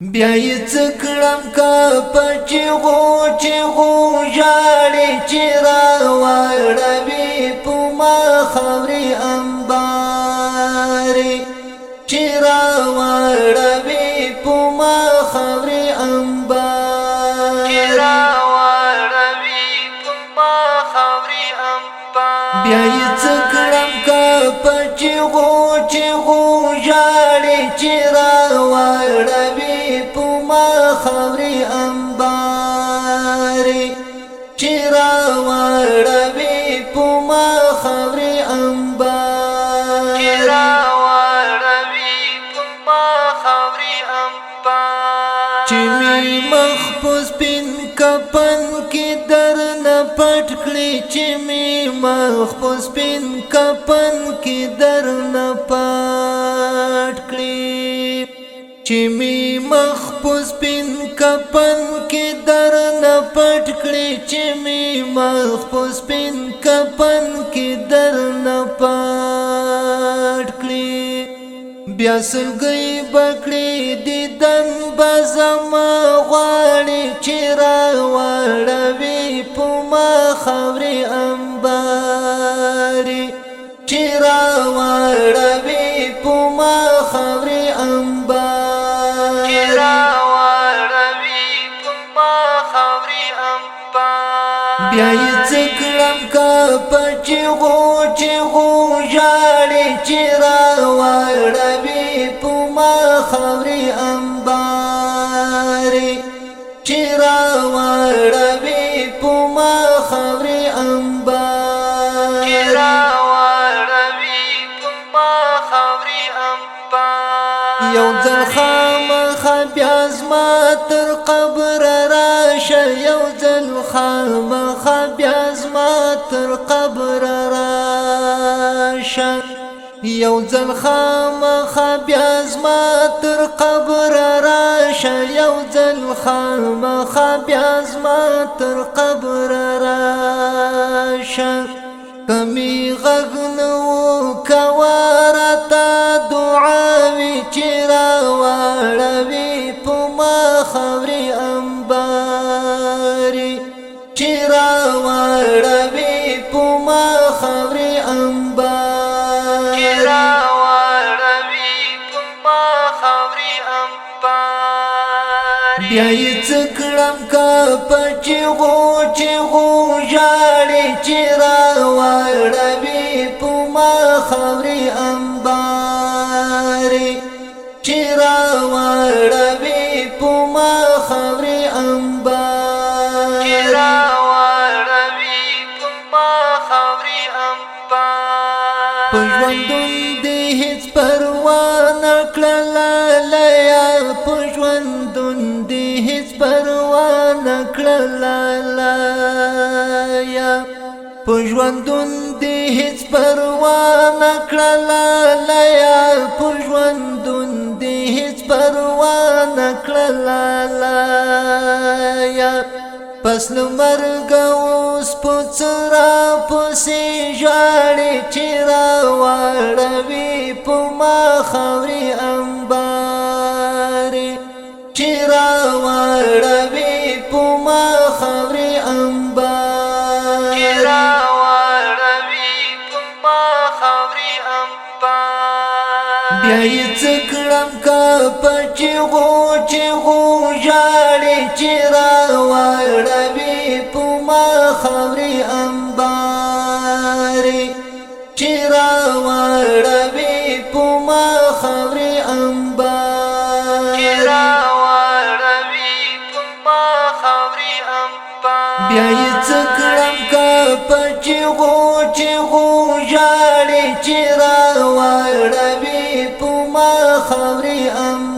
بیا یې څه کړم که په چیغو ژاړې چې راواړوي په ما خاورې انبارې چې راواړوي په ما خاورې انبارې بیا یې څه کړم که په چیغو ژاړې چې راواړوي په ما خاورې انبارې چې راواړوي په ما خاورې انبارې چې مې مخ په سپین کفن کې درنه پټ کړې چې مې مخ په سپین کفن کې درنه پټ کړې چې مې مخ په سپین کفن کې درنه پټ کړې چې مې مخ په سپین کفن کې درنه پټ کړې بیا سلګۍ بکړې دیدن به زما غواړې چې راواړوي په ما خاورې انبارې چې راواړوي په ما خاورې انبارې بیا یې څه کړم که په چیغو ژاړې چې راواړوي په ما خاورې انبارې چې راواړوي په ما خاورې انبارې یو ځل خامخا بیا زما تر قبر راشه یو ځل خامخا بیا زما تر قبر راشه یو ځل خامخا بیا زما تر قبر راشه یو ځل خامخا بیا زما تر قبر راشه کمی غږ نه و کوه راته دعاوې چې راواړوي په ما خاورې انبارې چې راواړوي په ما خاورې انبارې بیا یې څه کړم که په چیغو ژاړې چې راواړوي په ما خاورې انبارې چې راواړوي په ما خاورې انبارې په ژوندون دې هېڅ پروا نه کړله لیا په ژوندون دې هېڅ پروا نه کړله لیا په ژوندون دې هېڅ پروا نه کړله لیا په ژوندون دې هېڅ پروا نه کړله لیا پس له مرګه اوس په څه راپسې ژاړې چې راواړوي په ما خاورې انبارې چې راواړوي په ما خاورې انبارې بیا یې څه کړم که په چیغو ژاړې چې راواړوي په ما خاورې انبارې چې راواړوي په ما خاورې انبارې بیا یې څه کړم که په چیغو ژاړې چې راواړوي په ما خاورې انبارې